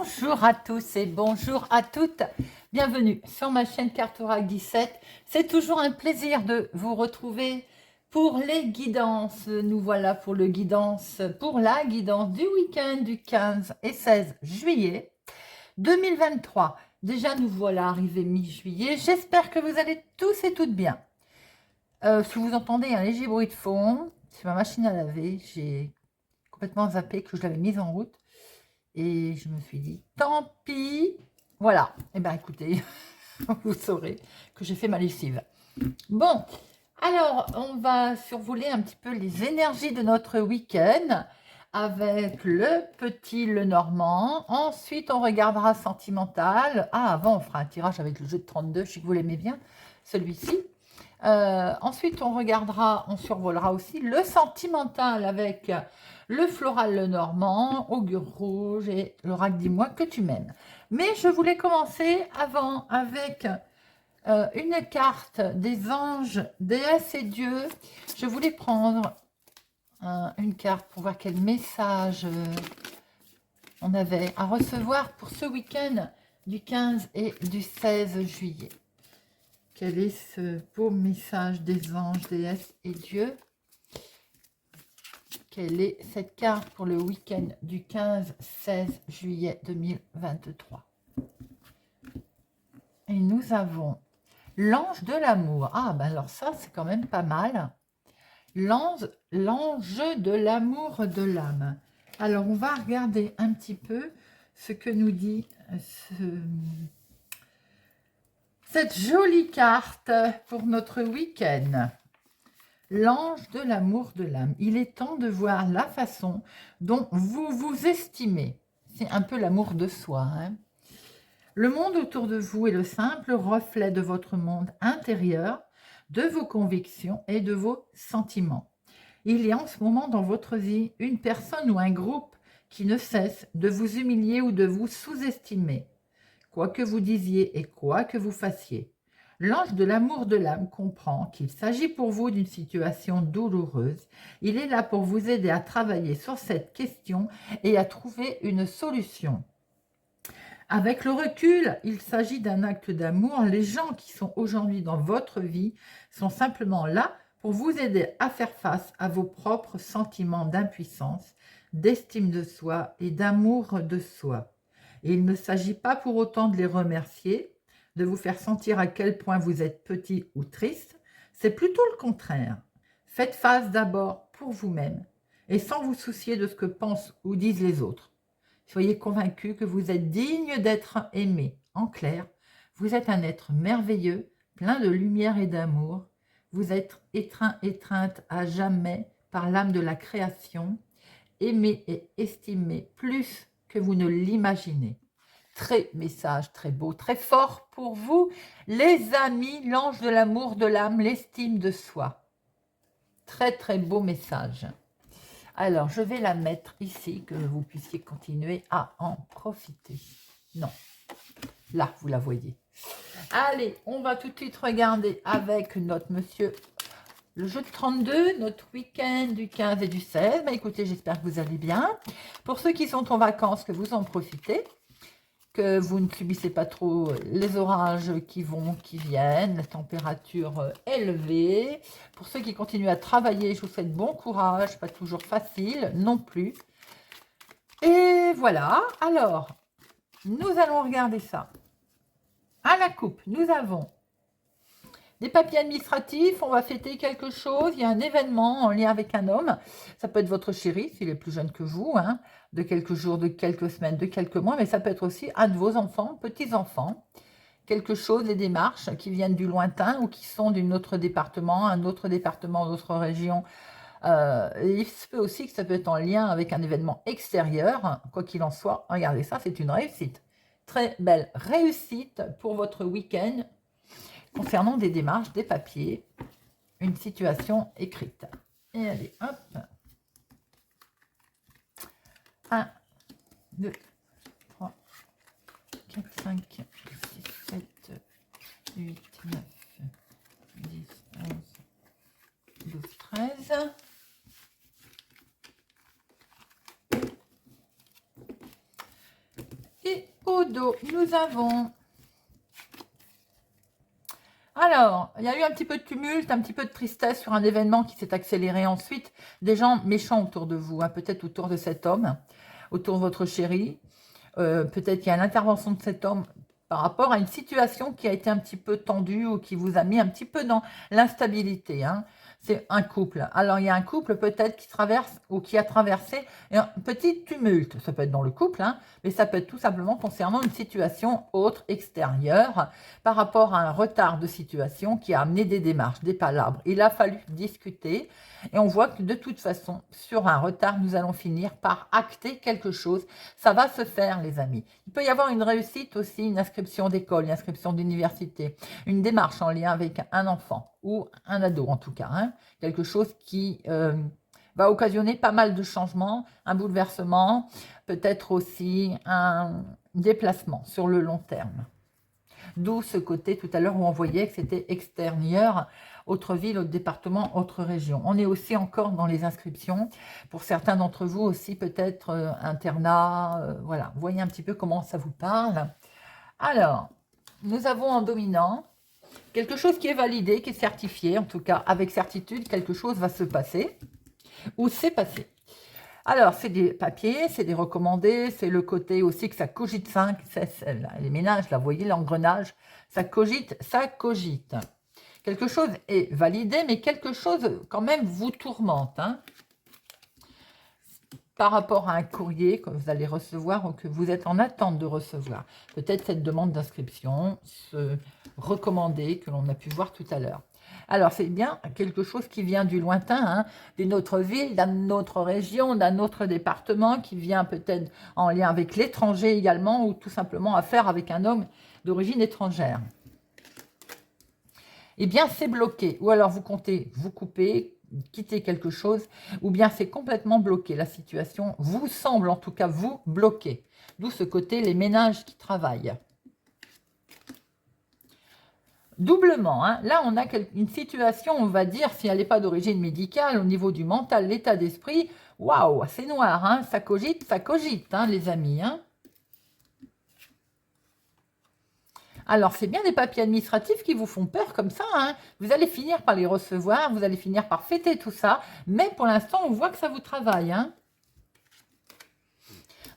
Bonjour à tous et bonjour à toutes. Bienvenue sur ma chaîne Cartorac 17. C'est toujours un plaisir de vous retrouver pour les guidances. Nous voilà pour la guidance du week-end du 15 et 16 juillet 2023. Déjà, nous voilà arrivés mi-juillet. J'espère que vous allez tous et toutes bien. Si vous entendez un léger bruit de fond, c'est ma machine à laver. J'ai complètement zappé que je l'avais mise en route. Et je me suis dit, tant pis. Voilà. Eh bien, écoutez, vous saurez que j'ai fait ma lessive. Bon, alors, on va survoler un petit peu les énergies de notre week-end avec le petit Lenormand. Ensuite, on regardera Sentimental. Ah, avant, on fera un tirage avec le jeu de 32. Je sais que vous l'aimez bien, celui-ci. Ensuite, on survolera aussi le Sentimental avec le Floral Lenormand, Augure Rouge et l'Oracle Dis-moi que tu m'aimes. Mais je voulais commencer avant avec une carte des anges, déesses et dieux. Je voulais prendre une carte pour voir quel message on avait à recevoir pour ce week-end du 15 et du 16 juillet. Quel est ce beau message des anges, déesses et dieux? Quelle est cette carte pour le week-end du 15-16 juillet 2023? Et nous avons l'ange de l'amour. Ah, ben alors ça, c'est quand même pas mal. L'ange de l'amour de l'âme. Alors, on va regarder un petit peu ce que nous dit cette jolie carte pour notre week-end. L'ange de l'amour de l'âme. Il est temps de voir la façon dont vous vous estimez. C'est un peu l'amour de soi. Hein. Le monde autour de vous est le simple reflet de votre monde intérieur, de vos convictions et de vos sentiments. Il y a en ce moment dans votre vie une personne ou un groupe qui ne cesse de vous humilier ou de vous sous-estimer. Quoi que vous disiez et quoi que vous fassiez. L'ange de l'amour de l'âme comprend qu'il s'agit pour vous d'une situation douloureuse. Il est là pour vous aider à travailler sur cette question et à trouver une solution. Avec le recul, il s'agit d'un acte d'amour. Les gens qui sont aujourd'hui dans votre vie sont simplement là pour vous aider à faire face à vos propres sentiments d'impuissance, d'estime de soi et d'amour de soi. Et il ne s'agit pas pour autant de les remercier, de vous faire sentir à quel point vous êtes petit ou triste. C'est plutôt le contraire. Faites face d'abord pour vous-même et sans vous soucier de ce que pensent ou disent les autres. Soyez convaincus que vous êtes digne d'être aimé. En clair, vous êtes un être merveilleux, plein de lumière et d'amour. Vous êtes étreinte à jamais par l'âme de la création, aimé et estimé plus que vous ne l'imaginez. Très message, très beau, très fort pour vous, les amis, l'ange de l'amour de l'âme, l'estime de soi. Très, très beau message. Alors, je vais la mettre ici, que vous puissiez continuer à en profiter. Non, là, vous la voyez. Allez, on va tout de suite regarder avec notre monsieur le jeu de 32, notre week-end du 15 et du 16. Bah, écoutez, j'espère que vous allez bien. Pour ceux qui sont en vacances, que vous en profitez, que vous ne subissez pas trop les orages qui vont, qui viennent, la température élevée. Pour ceux qui continuent à travailler, je vous souhaite bon courage, pas toujours facile non plus. Et voilà, alors, nous allons regarder ça. À la coupe, nous avons des papiers administratifs, on va fêter quelque chose, il y a un événement en lien avec un homme, ça peut être votre chéri, s'il est plus jeune que vous, hein, de quelques jours, de quelques semaines, de quelques mois, mais ça peut être aussi un de vos enfants, petits-enfants, quelque chose, des démarches qui viennent du lointain ou qui sont d'un autre département, une autre région. Il se peut aussi que ça peut être en lien avec un événement extérieur, quoi qu'il en soit, regardez ça, c'est une réussite. Très belle réussite pour votre week-end concernant des démarches, des papiers, une situation écrite. Et allez, hop. 1, 2, 3, 4, 5, 6, 7, 8, 9, 10, 11, 12, 13. Et Au dos, nous avons... Alors, il y a eu un petit peu de tumulte, un petit peu de tristesse sur un événement qui s'est accéléré ensuite. Des gens méchants autour de vous, hein, peut-être autour de cet homme, autour de votre chéri. Peut-être qu'il y a l'intervention de cet homme par rapport à une situation qui a été un petit peu tendue ou qui vous a mis un petit peu dans l'instabilité, hein. C'est un couple. Alors, il y a un couple peut-être qui traverse ou qui a traversé un petit tumulte. Ça peut être dans le couple, hein, mais ça peut être tout simplement concernant une situation autre, extérieure, par rapport à un retard de situation qui a amené des démarches, des palabres. Il a fallu discuter et on voit que de toute façon, sur un retard, nous allons finir par acter quelque chose. Ça va se faire, les amis. Il peut y avoir une réussite aussi, une inscription d'école, une inscription d'université, une démarche en lien avec un enfant ou un ado en tout cas, hein. Quelque chose qui va occasionner pas mal de changements, un bouleversement, peut-être aussi un déplacement sur le long terme. D'où ce côté tout à l'heure où on voyait que c'était extérieur, autre ville, autre département, autre région. On est aussi encore dans les inscriptions. Pour certains d'entre vous aussi, peut-être internat. Voilà, vous voyez un petit peu comment ça vous parle. Alors, nous avons en dominant quelque chose qui est validé, qui est certifié. En tout cas, avec certitude, quelque chose va se passer ou s'est passé. Alors, c'est des papiers, c'est des recommandés, c'est le côté aussi que ça cogite 5, les ménages, là, vous voyez l'engrenage, ça cogite, ça cogite. Quelque chose est validé, mais quelque chose quand même vous tourmente, hein, par rapport à un courrier que vous allez recevoir ou que vous êtes en attente de recevoir. Peut-être cette demande d'inscription, ce recommandé que l'on a pu voir tout à l'heure. Alors, c'est bien quelque chose qui vient du lointain, hein, d'une autre ville, d'une autre région, d'un autre département, qui vient peut-être en lien avec l'étranger également, ou tout simplement à faire avec un homme d'origine étrangère. Eh bien, c'est bloqué. Ou alors, vous comptez vous couper, quitter quelque chose, ou bien c'est complètement bloqué. La situation vous semble, en tout cas, vous bloquer. D'où ce côté, les ménages qui travaillent. Doublement, hein. Là, on a une situation, on va dire, si elle n'est pas d'origine médicale, au niveau du mental, l'état d'esprit, waouh, c'est noir, hein. Ça cogite, hein, les amis, hein. Alors, c'est bien des papiers administratifs qui vous font peur comme ça, hein. Vous allez finir par les recevoir, vous allez finir par fêter tout ça, mais pour l'instant, on voit que ça vous travaille, hein.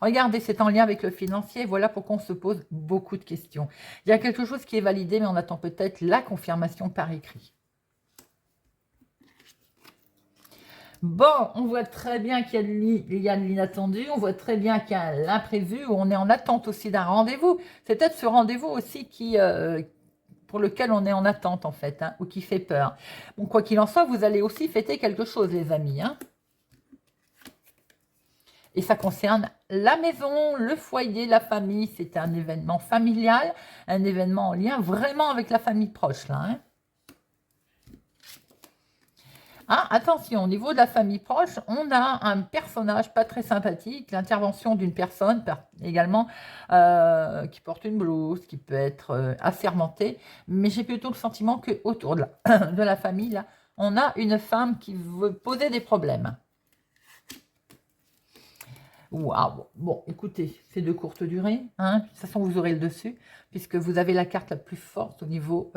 Regardez, c'est en lien avec le financier. Voilà pourquoi on se pose beaucoup de questions. Il y a quelque chose qui est validé, mais on attend peut-être la confirmation par écrit. Bon, on voit très bien qu'il y a de l'inattendu. On voit très bien qu'il y a l'imprévu. On est en attente aussi d'un rendez-vous. C'est peut-être ce rendez-vous aussi pour lequel on est en attente, en fait, hein, ou qui fait peur. Bon, quoi qu'il en soit, vous allez aussi fêter quelque chose, les amis, hein. Et ça concerne la maison, le foyer, la famille. C'est un événement familial, un événement en lien vraiment avec la famille proche, là, hein. Ah, attention, au niveau de la famille proche, on a un personnage pas très sympathique, l'intervention d'une personne également qui porte une blouse, qui peut être assermentée, mais j'ai plutôt le sentiment qu'autour de de la famille, là, on a une femme qui veut poser des problèmes. Waouh! Bon, écoutez, c'est de courte durée, hein. De toute façon, vous aurez le dessus, puisque vous avez la carte la plus forte au niveau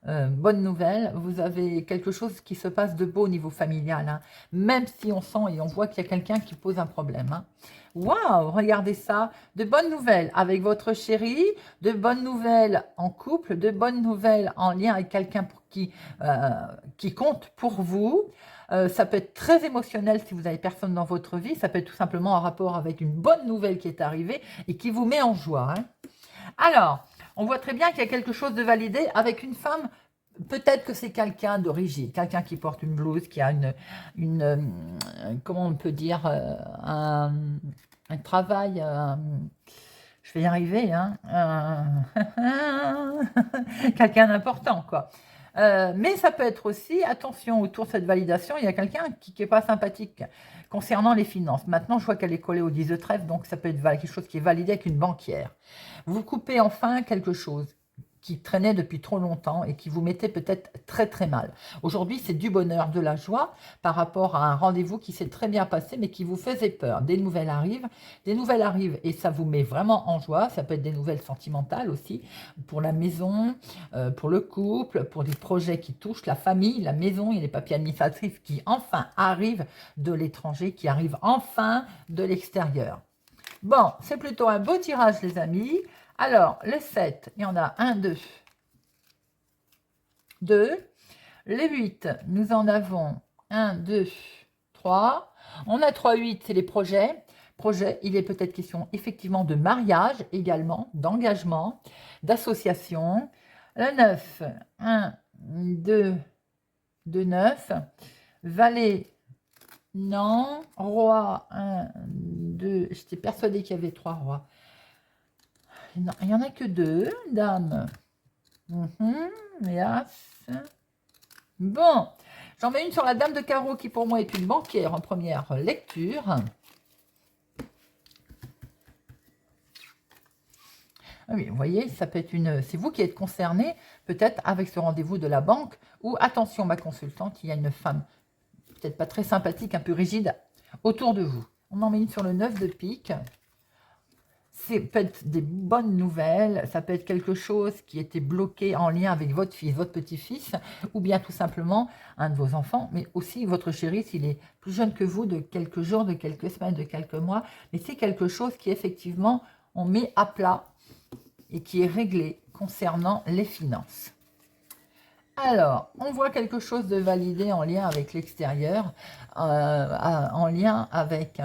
bonne nouvelle. Vous avez quelque chose qui se passe de beau au niveau familial, hein. Même si on sent et on voit qu'il y a quelqu'un qui pose un problème, hein. Waouh! Regardez ça! De bonnes nouvelles avec votre chéri, de bonnes nouvelles en couple, de bonnes nouvelles en lien avec quelqu'un qui compte pour vous. Ça peut être très émotionnel si vous n'avez personne dans votre vie. Ça peut être tout simplement en rapport avec une bonne nouvelle qui est arrivée et qui vous met en joie, hein. Alors, on voit très bien qu'il y a quelque chose de validé avec une femme. Peut-être que c'est quelqu'un de rigide, quelqu'un qui porte une blouse, qui a comment on peut dire, un travail, je vais y arriver, hein, quelqu'un d'important, quoi. Mais ça peut être aussi, attention, autour de cette validation, il y a quelqu'un qui n'est pas sympathique concernant les finances. Maintenant, je vois qu'elle est collée au 10 de trèfle, donc ça peut être quelque chose qui est validé avec une banquière. Vous coupez enfin quelque chose qui traînait depuis trop longtemps et qui vous mettait peut-être très très mal. Aujourd'hui, c'est du bonheur, de la joie par rapport à un rendez-vous qui s'est très bien passé mais qui vous faisait peur. Des nouvelles arrivent et ça vous met vraiment en joie. Ça peut être des nouvelles sentimentales aussi, pour la maison, pour le couple, pour des projets qui touchent la famille, la maison et les papiers administratifs qui enfin arrivent de l'étranger, qui arrivent enfin de l'extérieur. Bon, c'est plutôt un beau tirage les amis. Alors, les 7, il y en a 1, 2, 2. Les 8, nous en avons 1, 2, 3. On a 3, 8, c'est les projets. Projet, il est peut-être question effectivement de mariage également, d'engagement, d'association. Le 9, 1, 2, 2, 9. Valet, non. Roi, 1, 2. J'étais persuadée qu'il y avait 3 rois. Non, il n'y en a que 2. Dame. As. Bon, j'en mets une sur la dame de carreau qui pour moi est une banquière en première lecture. Ah oui, vous voyez, ça peut être une. C'est vous qui êtes concerné, peut-être avec ce rendez-vous de la banque, ou attention, ma consultante, il y a une femme, peut-être pas très sympathique, un peu rigide, autour de vous. On en met une sur le 9 de pique. C'est peut être des bonnes nouvelles, ça peut être quelque chose qui était bloqué en lien avec votre fils, votre petit-fils, ou bien tout simplement un de vos enfants, mais aussi votre chéri s'il est plus jeune que vous, de quelques jours, de quelques semaines, de quelques mois. Mais c'est quelque chose qui effectivement on met à plat et qui est réglé concernant les finances. Alors, on voit quelque chose de validé en lien avec l'extérieur, en lien avec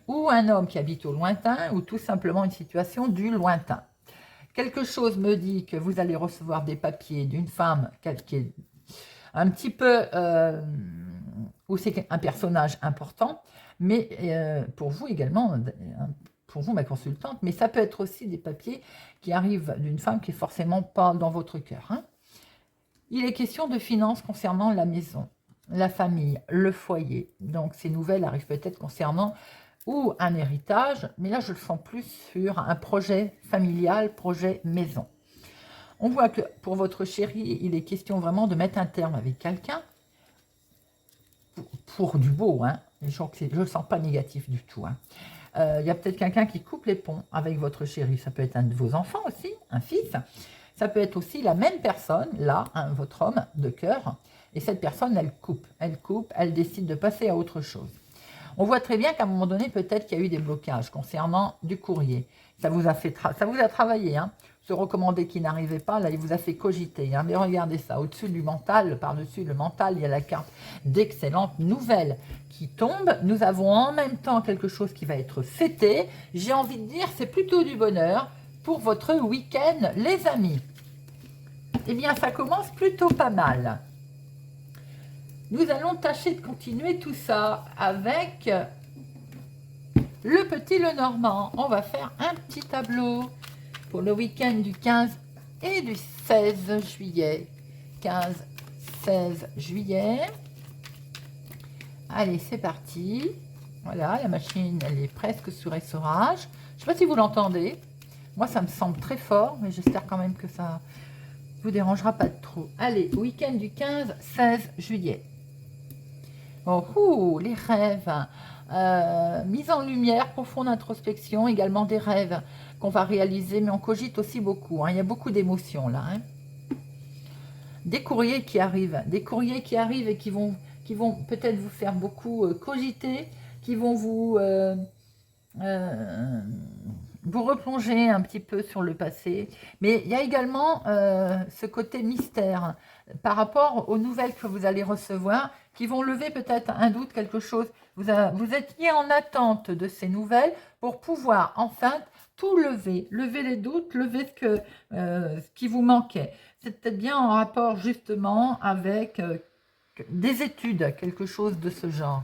ou un homme qui habite au lointain, ou tout simplement une situation du lointain. Quelque chose me dit que vous allez recevoir des papiers d'une femme qui est un petit peu, où c'est un personnage important, mais pour vous également, pour vous ma consultante, mais ça peut être aussi des papiers qui arrivent d'une femme qui est forcément pas dans votre cœur, hein. Il est question de finances concernant la maison, la famille, le foyer. Donc, ces nouvelles arrivent peut-être concernant ou un héritage, mais là, je le sens plus sur un projet familial, projet maison. On voit que pour votre chéri, il est question vraiment de mettre un terme avec quelqu'un pour du beau, hein. Je ne le sens pas négatif du tout, hein. Il y a peut-être quelqu'un qui coupe les ponts avec votre chéri. Ça peut être un de vos enfants aussi, un fils. Ça peut être aussi la même personne, là, hein, votre homme de cœur. Et cette personne, elle décide de passer à autre chose. On voit très bien qu'à un moment donné, peut-être qu'il y a eu des blocages concernant du courrier. Ça vous a travaillé, hein. Ce recommandé qui n'arrivait pas, là, il vous a fait cogiter, hein. Mais regardez ça, au-dessus du mental, par-dessus le mental, il y a la carte d'excellentes nouvelles qui tombe. Nous avons en même temps quelque chose qui va être fêté. J'ai envie de dire, c'est plutôt du bonheur pour votre week-end, les amis. Eh bien, ça commence plutôt pas mal. Nous allons tâcher de continuer tout ça avec le petit Lenormand. On va faire un petit tableau pour le week-end du 15 et du 16 juillet. 15-16 juillet. Allez, c'est parti. Voilà, la machine, elle est presque sur essorage. Je ne sais pas si vous l'entendez. Moi, ça me semble très fort, mais j'espère quand même que ça ne vous dérangera pas trop. Allez, week-end du 15-16 juillet. Oh, les rêves. Mise en lumière, profonde introspection, également des rêves qu'on va réaliser, mais on cogite aussi beaucoup, hein. Il y a beaucoup d'émotions là, hein. Des courriers qui arrivent et qui vont peut-être vous faire beaucoup cogiter, qui vont vous replonger un petit peu sur le passé. Mais il y a également ce côté mystère par rapport aux nouvelles que vous allez recevoir, qui vont lever peut-être un doute, quelque chose. Vous étiez en attente de ces nouvelles pour pouvoir enfin tout lever les doutes, lever ce qui vous manquait. C'est peut-être bien en rapport justement avec des études, quelque chose de ce genre.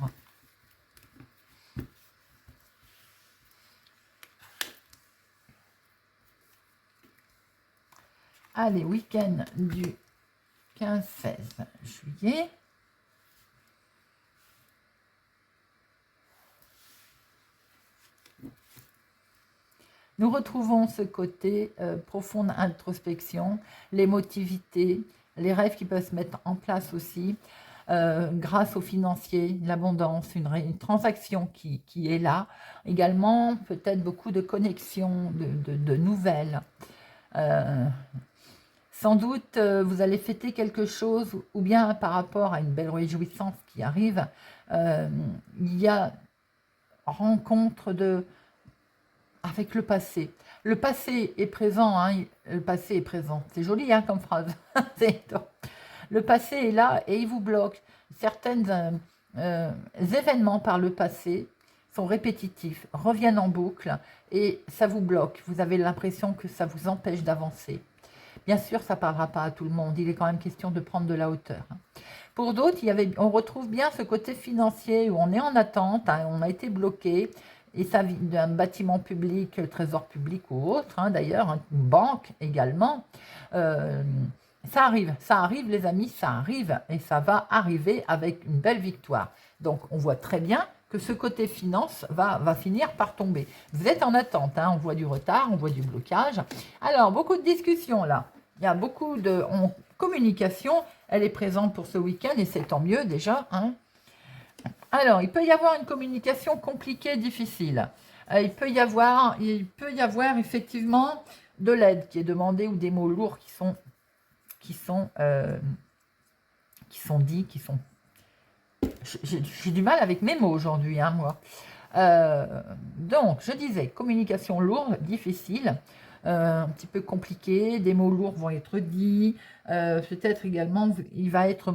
Allez, week-end du 15-16 juillet. Nous retrouvons ce côté profonde introspection, l'émotivité, les rêves qui peuvent se mettre en place aussi, grâce au financier, l'abondance, une transaction qui est là. Également, peut-être beaucoup de connexions, de nouvelles. Sans doute, vous allez fêter quelque chose, ou bien par rapport à une belle réjouissance qui arrive, il y a rencontre avec le passé. Le passé est présent, hein, le passé est présent. C'est joli hein, comme phrase. Le passé est là et il vous bloque. Certains événements par le passé sont répétitifs, reviennent en boucle et ça vous bloque. Vous avez l'impression que ça vous empêche d'avancer. Bien sûr, ça ne parlera pas à tout le monde. Il est quand même question de prendre de la hauteur. Pour d'autres, on retrouve bien ce côté financier où on est en attente, hein, on a été bloqué, et ça vient d'un bâtiment public, trésor public ou autre, hein, d'ailleurs, hein, une banque également. Ça arrive les amis, ça arrive, et ça va arriver avec une belle victoire. Donc, on voit très bien que ce côté finance va finir par tomber. Vous êtes en attente, hein, on voit du retard, on voit du blocage. Alors, beaucoup de discussions là. Il y a beaucoup de communication, elle est présente pour ce week-end et c'est tant mieux déjà. Hein. Alors, il peut y avoir une communication compliquée, difficile. Il peut y avoir effectivement de l'aide qui est demandée ou des mots lourds qui sont dits, J'ai du mal avec mes mots aujourd'hui, hein, moi. Donc, je disais, communication lourde, difficile, un petit peu compliqué, des mots lourds vont être dits, peut-être également, il va être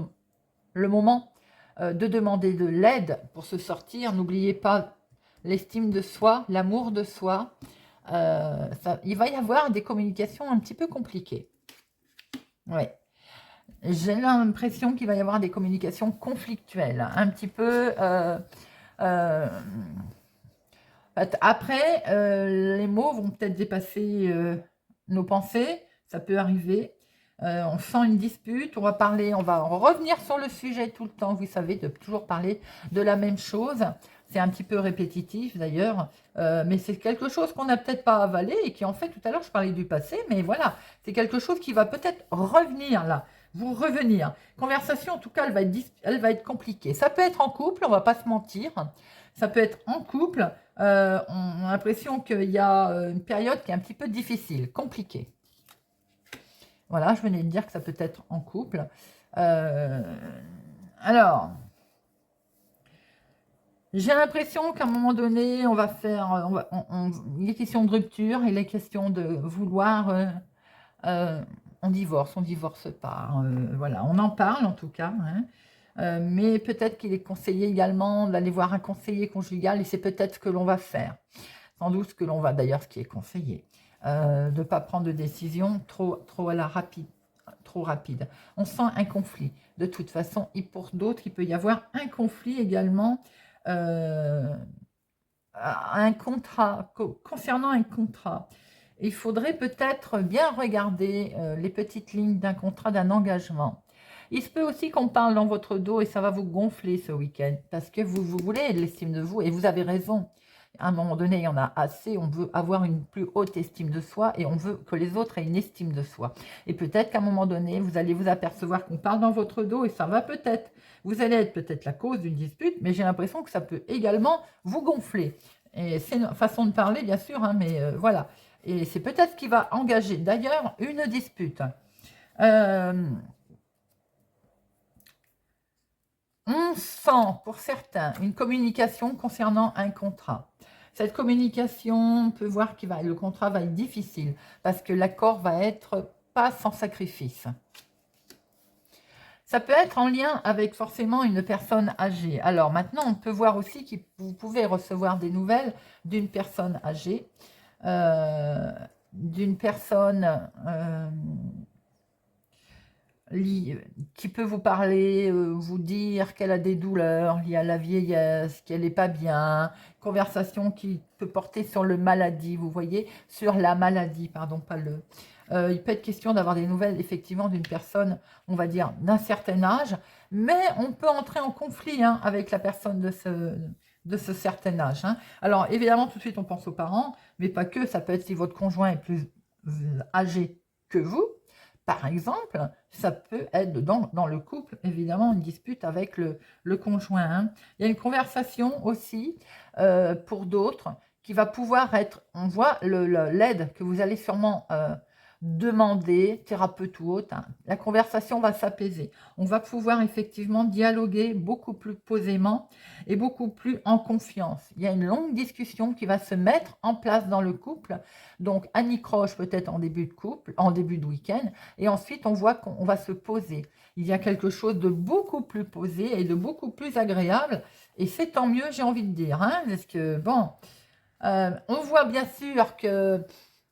le moment de demander de l'aide pour se sortir. N'oubliez pas l'estime de soi, l'amour de soi. Il va y avoir des communications un petit peu compliquées. Ouais. J'ai l'impression qu'il va y avoir des communications conflictuelles, un petit peu. Après, les mots vont peut-être dépasser nos pensées, ça peut arriver. On sent une dispute, on va revenir sur le sujet tout le temps, vous savez, de toujours parler de la même chose. C'est un petit peu répétitif d'ailleurs, mais c'est quelque chose qu'on n'a peut-être pas avalé et qui en fait, tout à l'heure, je parlais du passé, mais voilà, c'est quelque chose qui va peut-être revenir là, vous revenir. Conversation, en tout cas, elle va être compliquée. Ça peut être en couple, on va pas se mentir, ça peut être en couple, on a l'impression qu'il y a une période qui est un petit peu difficile, compliquée. Voilà, je venais de dire que ça peut être en couple. Alors, j'ai l'impression qu'à un moment donné, on va faire... il est question de rupture, il est question de vouloir... on divorce pas. Voilà, on en parle en tout cas. Hein, mais peut-être qu'il est conseillé également d'aller voir un conseiller conjugal et c'est peut-être ce que l'on va faire. Sans doute ce que l'on va, d'ailleurs, ce qui est conseillé. De ne pas prendre de décision trop rapide. On sent un conflit. De toute façon, et pour d'autres, il peut y avoir un conflit également, un contrat, concernant un contrat. Il faudrait peut-être bien regarder les petites lignes d'un contrat, d'un engagement. Il se peut aussi qu'on parle dans votre dos et ça va vous gonfler ce week-end parce que vous voulez l'estime de vous et vous avez raison. À un moment donné, il y en a assez, on veut avoir une plus haute estime de soi et on veut que les autres aient une estime de soi. Et peut-être qu'à un moment donné, vous allez vous apercevoir qu'on parle dans votre dos et ça va peut-être. Vous allez être peut-être la cause d'une dispute, mais j'ai l'impression que ça peut également vous gonfler. Et c'est une façon de parler, bien sûr, hein, mais voilà. Et c'est peut-être ce qui va engager, d'ailleurs, une dispute. On sent, pour certains, une communication concernant un contrat. Cette communication, on peut voir que le contrat va être difficile parce que l'accord va être pas sans sacrifice. Ça peut être en lien avec forcément une personne âgée. Alors maintenant, on peut voir aussi que vous pouvez recevoir des nouvelles d'une personne âgée, d'une personne qui peut vous parler, vous dire qu'elle a des douleurs liées à la vieillesse, qu'elle n'est pas bien, conversation qui peut porter sur le maladie, vous voyez, sur la maladie, pardon, pas le... il peut être question d'avoir des nouvelles, effectivement, d'une personne, on va dire, d'un certain âge, mais on peut entrer en conflit hein, avec la personne de ce certain âge, hein. Alors, évidemment, tout de suite, on pense aux parents, mais pas que. Ça peut être si votre conjoint est plus âgé que vous, par exemple. Ça peut être dans le couple, évidemment, une dispute avec le conjoint, hein. Il y a une conversation aussi, pour d'autres, qui va pouvoir être, on voit l'aide que vous allez sûrement demander, thérapeute ou autre, hein. La conversation va s'apaiser. On va pouvoir effectivement dialoguer beaucoup plus posément et beaucoup plus en confiance. Il y a une longue discussion qui va se mettre en place dans le couple. Donc, anicroche peut-être en début de couple, en début de week-end, et ensuite on voit qu'on va se poser. Il y a quelque chose de beaucoup plus posé et de beaucoup plus agréable, et c'est tant mieux, j'ai envie de dire, hein, parce que bon, on voit bien sûr que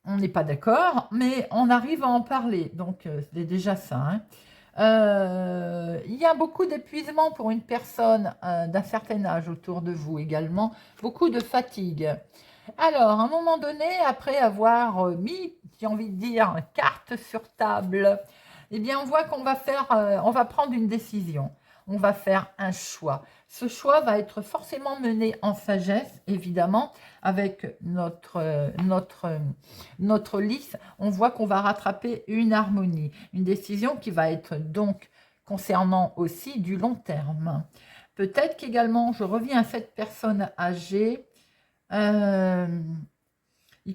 on n'est pas d'accord, mais on arrive à en parler, donc c'est déjà ça, hein. Il y a beaucoup d'épuisement pour une personne d'un certain âge autour de vous également, beaucoup de fatigue. Alors, à un moment donné, après avoir mis, j'ai envie de dire, carte sur table, eh bien, on voit qu'on va faire, on va prendre une décision. On va faire un choix. Ce choix va être forcément mené en sagesse, évidemment, avec notre liste. On voit qu'on va rattraper une harmonie, une décision qui va être donc concernant aussi du long terme. Peut-être qu'également, je reviens à cette personne âgée. Il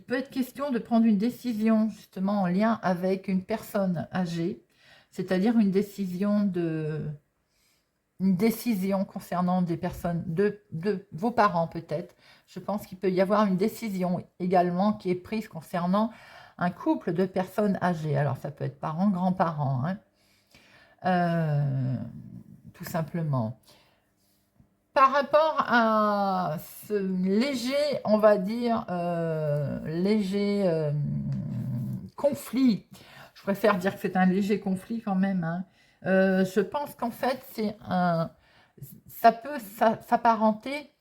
peut être question de prendre une décision justement en lien avec une personne âgée, c'est-à-dire une décision concernant des personnes, de vos parents peut-être. Je pense qu'il peut y avoir une décision également qui est prise concernant un couple de personnes âgées. Alors ça peut être parents, grands-parents, hein. Tout simplement. Par rapport à ce léger, on va dire, léger conflit, je préfère dire que c'est un léger conflit quand même, hein. Je pense qu'en fait, ça peut s'apparenter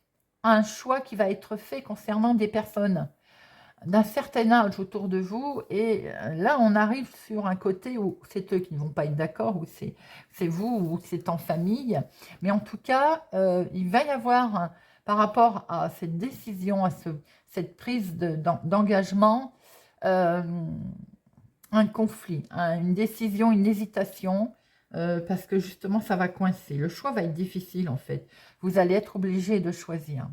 à un choix qui va être fait concernant des personnes d'un certain âge autour de vous, et là on arrive sur un côté où c'est eux qui ne vont pas être d'accord, ou c'est vous, ou c'est en famille, mais en tout cas il va y avoir par rapport à cette décision, à cette prise d'engagement, un conflit, une décision, une hésitation, parce que justement ça va coincer, le choix va être difficile en fait, vous allez être obligé de choisir.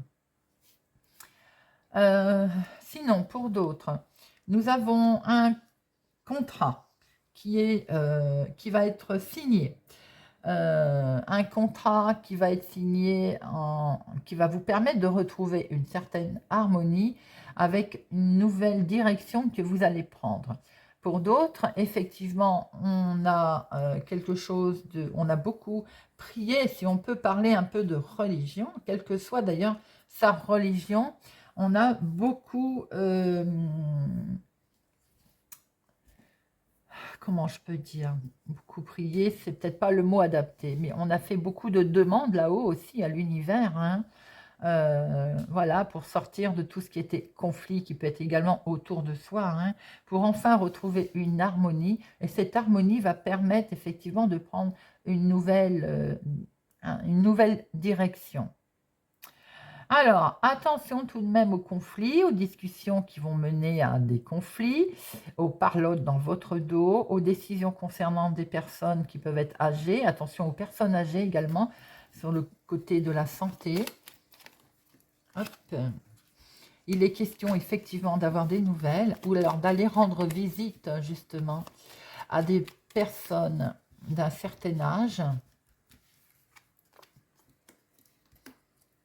Sinon, pour d'autres, nous avons un contrat qui va être signé. Un contrat qui va être signé, qui va vous permettre de retrouver une certaine harmonie avec une nouvelle direction que vous allez prendre. Pour d'autres, effectivement, on a quelque chose on a beaucoup prié, si on peut parler un peu de religion, quelle que soit d'ailleurs sa religion. On a beaucoup, comment je peux dire, beaucoup prié, c'est peut-être pas le mot adapté, mais on a fait beaucoup de demandes là-haut aussi à l'univers, hein. Voilà, pour sortir de tout ce qui était conflit, qui peut être également autour de soi, hein, pour enfin retrouver une harmonie, et cette harmonie va permettre effectivement de prendre une nouvelle direction. Alors, attention tout de même aux conflits, aux discussions qui vont mener à des conflits, aux parlottes dans votre dos, aux décisions concernant des personnes qui peuvent être âgées. Attention aux personnes âgées également, sur le côté de la santé. Hop. Il est question effectivement d'avoir des nouvelles, ou alors d'aller rendre visite justement à des personnes d'un certain âge.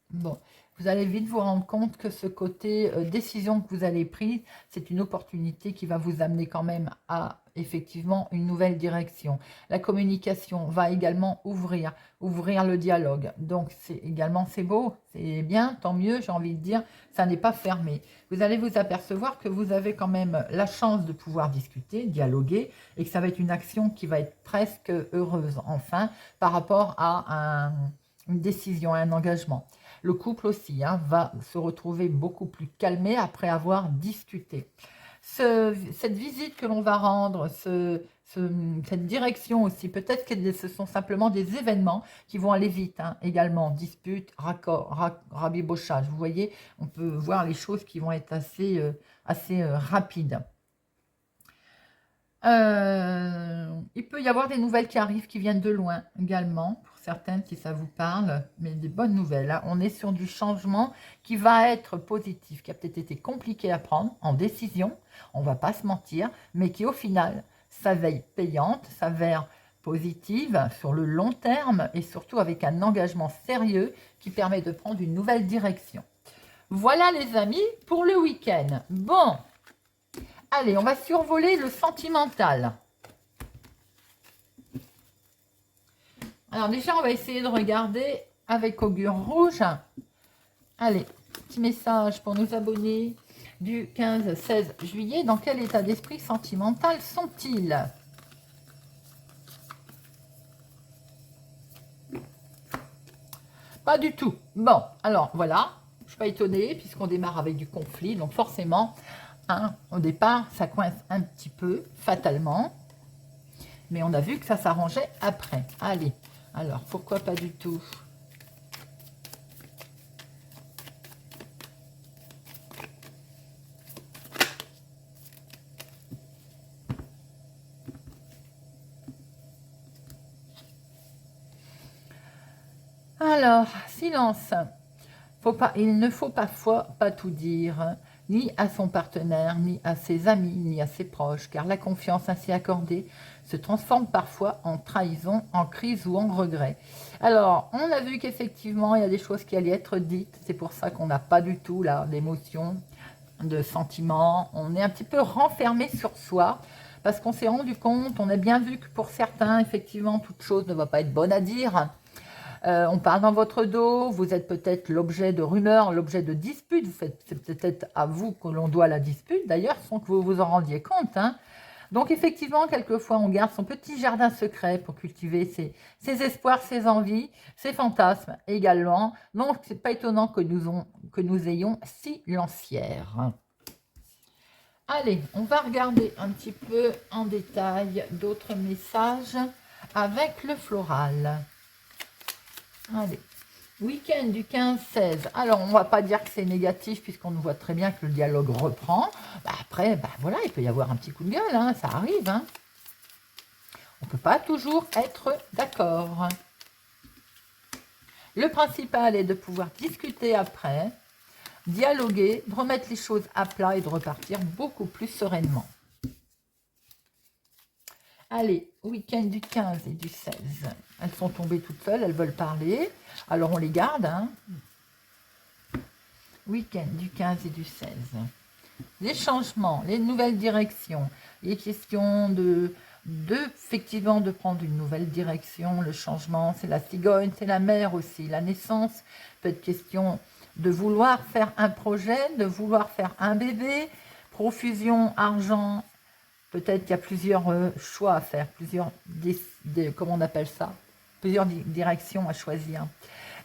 Bon, vous allez vite vous rendre compte que ce côté décision que vous allez prendre, c'est une opportunité qui va vous amener quand même à effectivement une nouvelle direction. La communication va également ouvrir le dialogue. Donc c'est beau, c'est bien, tant mieux, j'ai envie de dire, ça n'est pas fermé. Vous allez vous apercevoir que vous avez quand même la chance de pouvoir discuter, dialoguer, et que ça va être une action qui va être presque heureuse enfin par rapport à une décision, un engagement. Le couple aussi va se retrouver beaucoup plus calmé après avoir discuté. Cette visite que l'on va rendre, cette direction aussi. Peut-être que ce sont simplement des événements qui vont aller vite, hein, également. Dispute, rabibochage. Vous voyez, on peut voir les choses qui vont être assez rapides. Il peut y avoir des nouvelles qui arrivent, qui viennent de loin également, pour certaines si ça vous parle, mais des bonnes nouvelles. Hein. On est sur du changement qui va être positif, qui a peut-être été compliqué à prendre en décision, on va pas se mentir, mais qui au final s'avère payante, s'avère positive sur le long terme et surtout avec un engagement sérieux qui permet de prendre une nouvelle direction. Voilà les amis pour le week-end. Bon, allez, on va survoler le sentimental. Alors déjà, on va essayer de regarder avec augure rouge. Allez, petit message pour nos abonnés du 15-16 juillet. Dans quel état d'esprit sentimental sont-ils? Pas du tout. Bon, alors voilà. Je ne suis pas étonnée puisqu'on démarre avec du conflit. Donc forcément, hein, au départ, ça coince un petit peu, fatalement. Mais on a vu que ça s'arrangeait après. Allez, alors pourquoi pas du tout? Alors, silence. Il ne faut parfois pas tout dire, ni à son partenaire, ni à ses amis, ni à ses proches, car la confiance ainsi accordée se transforme parfois en trahison, en crise ou en regret. Alors, on a vu qu'effectivement, il y a des choses qui allaient être dites, c'est pour ça qu'on n'a pas du tout là d'émotions, de sentiments, on est un petit peu renfermé sur soi, parce qu'on s'est rendu compte, on a bien vu que pour certains, effectivement, toute chose ne va pas être bonne à dire. On parle dans votre dos, vous êtes peut-être l'objet de rumeurs, l'objet de disputes, c'est peut-être à vous que l'on doit la dispute d'ailleurs, sans que vous vous en rendiez compte. Hein. Donc effectivement, quelquefois, on garde son petit jardin secret pour cultiver ses espoirs, ses envies, ses fantasmes également. Donc, c'est pas étonnant que nous ayons silencière. Allez, on va regarder un petit peu en détail d'autres messages avec le floral. Allez, week-end du 15-16. Alors, on ne va pas dire que c'est négatif puisqu'on voit très bien que le dialogue reprend. Bah, après, bah, voilà, il peut y avoir un petit coup de gueule, hein, ça arrive. Hein. On ne peut pas toujours être d'accord. Le principal est de pouvoir discuter après, dialoguer, de remettre les choses à plat et de repartir beaucoup plus sereinement. Allez, week-end du 15 et du 16. Elles sont tombées toutes seules, elles veulent parler. Alors, on les garde. Hein. Week-end du 15 et du 16. Les changements, les nouvelles directions. Les questions effectivement, de prendre une nouvelle direction. Le changement, c'est la cigogne, c'est la mère aussi. La naissance, peut être question de vouloir faire un projet, de vouloir faire un bébé. Profusion, argent. Peut-être qu'il y a plusieurs choix à faire, comment on appelle ça, plusieurs directions à choisir.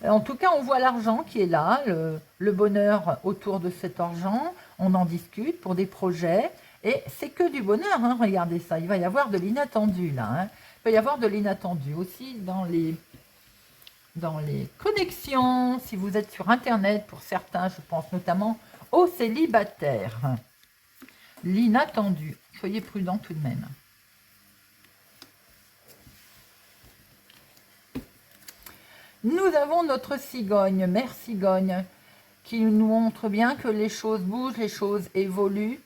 En tout cas, on voit l'argent qui est là, le bonheur autour de cet argent. On en discute pour des projets et c'est que du bonheur. Hein, regardez ça, il va y avoir de l'inattendu là. Hein. Il peut y avoir de l'inattendu aussi dans les connexions. Si vous êtes sur Internet, pour certains, je pense notamment aux célibataires. L'inattendu. Soyez prudents tout de même. Nous avons notre cigogne, mère cigogne, qui nous montre bien que les choses bougent, les choses évoluent,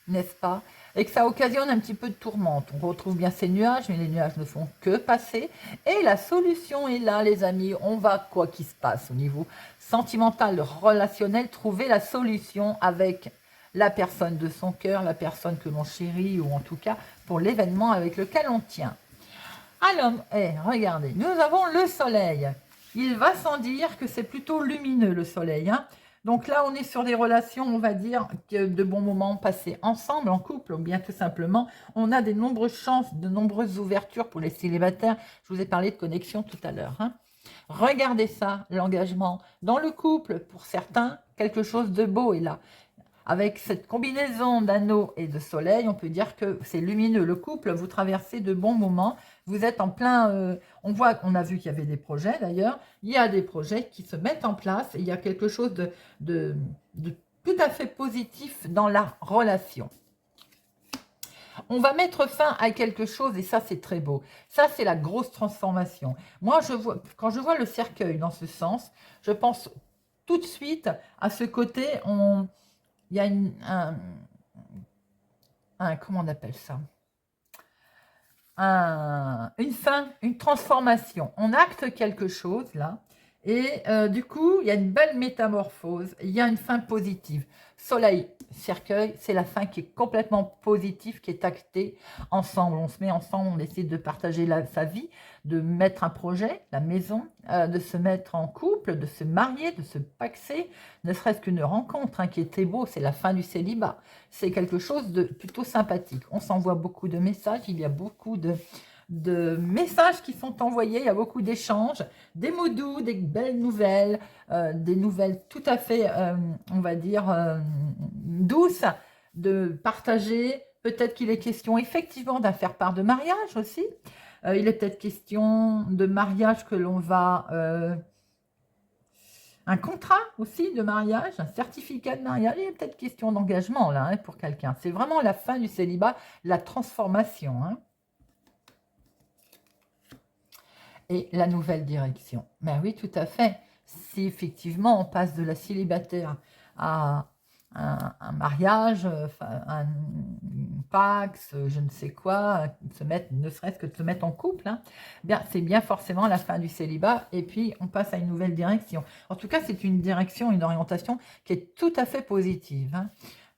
n'est-ce pas? Et que ça occasionne un petit peu de tourmente. On retrouve bien ces nuages, mais les nuages ne font que passer. Et la solution est là, les amis. On va, quoi qu'il se passe au niveau sentimental, relationnel, trouver la solution avec la personne de son cœur, la personne que l'on chérit, ou en tout cas pour l'événement avec lequel on tient. Alors, regardez, nous avons le soleil. Il va sans dire que c'est plutôt lumineux le soleil. Hein. Donc là, on est sur des relations, on va dire, de bons moments passés ensemble, en couple, ou bien tout simplement, on a de nombreuses chances, de nombreuses ouvertures pour les célibataires. Je vous ai parlé de connexion tout à l'heure. Hein. Regardez ça, l'engagement. Dans le couple, pour certains, quelque chose de beau est là. avec cette combinaison d'anneaux et de soleil, on peut dire que c'est lumineux. Le couple, vous traversez de bons moments. Vous êtes en plein... on a vu qu'il y avait des projets d'ailleurs. Il y a des projets qui se mettent en place. Et il y a quelque chose de tout à fait positif dans la relation. On va mettre fin à quelque chose et ça, c'est très beau. Ça, c'est la grosse transformation. Moi, quand je vois le cercueil dans ce sens, je pense tout de suite à ce côté, il y a comment on appelle ça? Une fin, une transformation. On acte quelque chose là. Et du coup, il y a une belle métamorphose. Il y a une fin positive. Soleil, cercueil, c'est la fin qui est complètement positive, qui est actée ensemble. On se met ensemble, on essaie de partager sa vie, de mettre un projet, la maison, de se mettre en couple, de se marier, de se paxer, ne serait-ce qu'une rencontre qui était beau, c'est la fin du célibat. C'est quelque chose de plutôt sympathique. On s'envoie beaucoup de messages, il y a beaucoup de messages qui sont envoyés, il y a beaucoup d'échanges, des mots doux, des belles nouvelles, des nouvelles tout à fait, on va dire, douces, de partager. Peut-être qu'il est question effectivement d'un faire part de mariage aussi. Il est peut-être question de mariage que l'on va... un contrat aussi de mariage, un certificat de mariage, il y a peut-être question d'engagement là pour quelqu'un. C'est vraiment la fin du célibat, la transformation. Et la nouvelle direction. Ben oui, tout à fait. Si effectivement on passe de la célibataire à un mariage, un pax, je ne sais quoi, ne serait-ce que de se mettre en couple, bien, c'est bien forcément la fin du célibat et puis on passe à une nouvelle direction. En tout cas, c'est une direction, une orientation qui est tout à fait positive.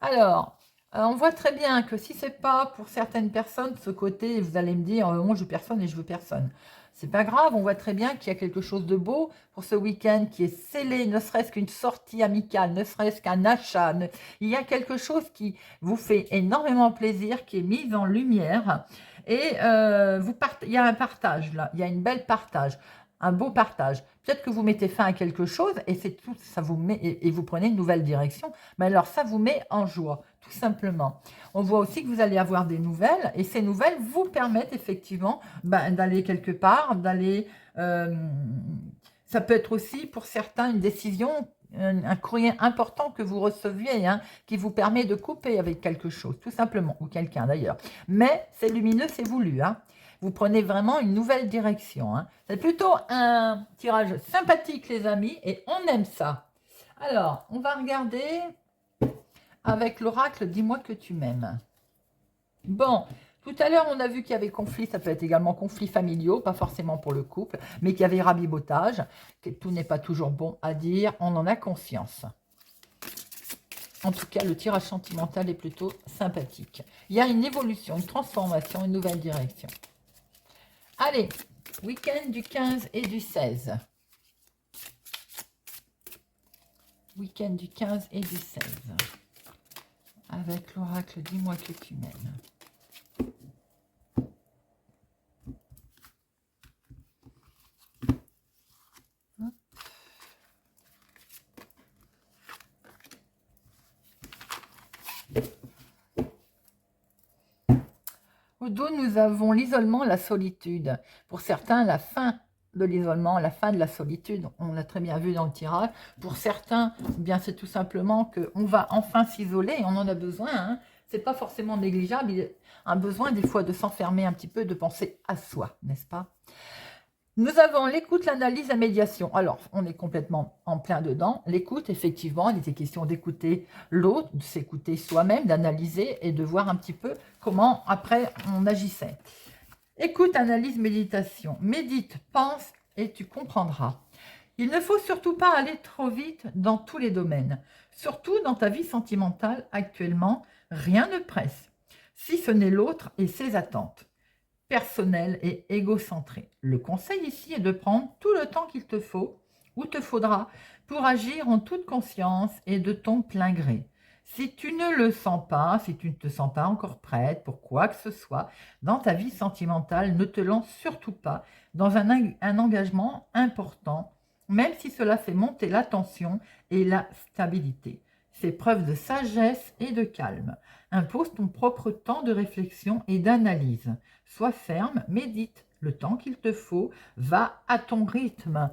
Alors, on voit très bien que si c'est pas pour certaines personnes, ce côté, vous allez me dire, moi je veux personne et je veux personne. C'est pas grave, on voit très bien qu'il y a quelque chose de beau pour ce week-end qui est scellé, ne serait-ce qu'une sortie amicale, ne serait-ce qu'un achat. Il y a quelque chose qui vous fait énormément plaisir, qui est mis en lumière. Et il y a un partage là, il y a une belle partage, un beau partage. Peut-être que vous mettez fin à quelque chose et c'est tout, ça vous met et vous prenez une nouvelle direction. Mais alors ça vous met en joie, tout simplement. On voit aussi que vous allez avoir des nouvelles et ces nouvelles vous permettent effectivement d'aller quelque part, ça peut être aussi pour certains une décision, un courrier important que vous receviez, qui vous permet de couper avec quelque chose, tout simplement, ou quelqu'un d'ailleurs. Mais c'est lumineux, c'est voulu. Vous prenez vraiment une nouvelle direction. C'est plutôt un tirage sympathique, les amis, et on aime ça. Alors, on va regarder avec l'oracle « Dis-moi que tu m'aimes ». Bon, tout à l'heure, on a vu qu'il y avait conflit, ça peut être également conflits familiaux, pas forcément pour le couple, mais qu'il y avait rabibotage, que tout n'est pas toujours bon à dire, on en a conscience. En tout cas, le tirage sentimental est plutôt sympathique. Il y a une évolution, une transformation, une nouvelle direction. Allez, week-end du 15 et du 16. Week-end du 15 et du 16. Avec l'oracle « Dis-moi que tu m'aimes ». Au dos, nous avons l'isolement, la solitude. Pour certains, la fin de l'isolement, la fin de la solitude. On l'a très bien vu dans le tirage. Pour certains, eh bien c'est tout simplement qu'on va enfin s'isoler et on en a besoin. C'est pas forcément négligeable. Il y a un besoin des fois de s'enfermer un petit peu, de penser à soi, n'est-ce pas? Nous avons l'écoute, l'analyse, la médiation. Alors, on est complètement en plein dedans. L'écoute, effectivement, il était question d'écouter l'autre, de s'écouter soi-même, d'analyser et de voir un petit peu comment, après, on agissait. Écoute, analyse, méditation. Médite, pense et tu comprendras. Il ne faut surtout pas aller trop vite dans tous les domaines. Surtout dans ta vie sentimentale actuellement, rien ne presse. Si ce n'est l'autre et ses attentes. Personnel et égocentré. Le conseil ici est de prendre tout le temps qu'il te faut ou te faudra pour agir en toute conscience et de ton plein gré. Si tu ne le sens pas, si tu ne te sens pas encore prête pour quoi que ce soit dans ta vie sentimentale, ne te lance surtout pas dans un engagement important, même si cela fait monter la tension et la stabilité. Fais preuve de sagesse et de calme. Impose ton propre temps de réflexion et d'analyse. Sois ferme, médite le temps qu'il te faut, va à ton rythme.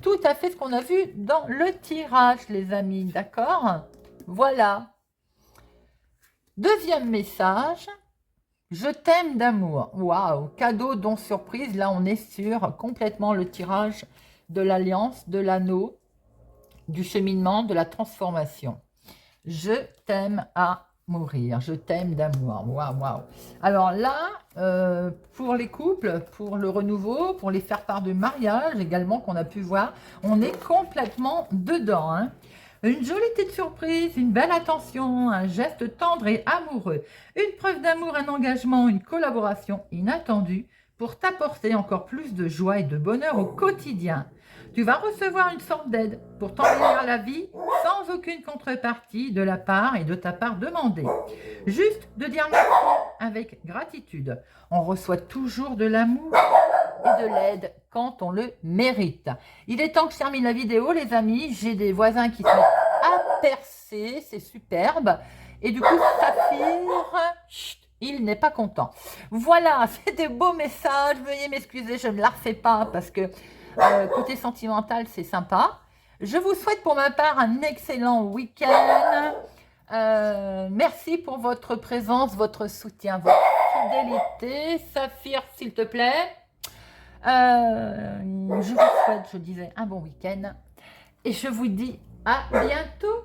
Tout à fait ce qu'on a vu dans le tirage, les amis, d'accord? Voilà. Deuxième message. Je t'aime d'amour. Waouh, cadeau, don, surprise. Là, on est sur complètement le tirage de l'alliance, de l'anneau, du cheminement, de la transformation. Je t'aime à mourir. Je t'aime d'amour. Waouh, waouh. Alors là, pour les couples, pour le renouveau, pour les faire part de mariage également qu'on a pu voir, on est complètement dedans, hein. Une jolie petite surprise, une belle attention, un geste tendre et amoureux, une preuve d'amour, un engagement, une collaboration inattendue pour t'apporter encore plus de joie et de bonheur au quotidien. Tu vas recevoir une sorte d'aide pour t'embellir la vie sans aucune contrepartie de la part et de ta part demandée. Juste de dire merci avec gratitude. On reçoit toujours de l'amour et de l'aide quand on le mérite. Il est temps que je termine la vidéo, les amis. J'ai des voisins qui sont à percer, c'est superbe. Et du coup, Saphir, chut, il n'est pas content. Voilà, c'est des beaux messages. Veuillez m'excuser, je ne la refais pas parce que côté sentimental, c'est sympa. Je vous souhaite pour ma part un excellent week-end. Merci pour votre présence, votre soutien, votre fidélité. Saphir, s'il te plaît. Je vous souhaite, je disais, un bon week-end. Et je vous dis à bientôt.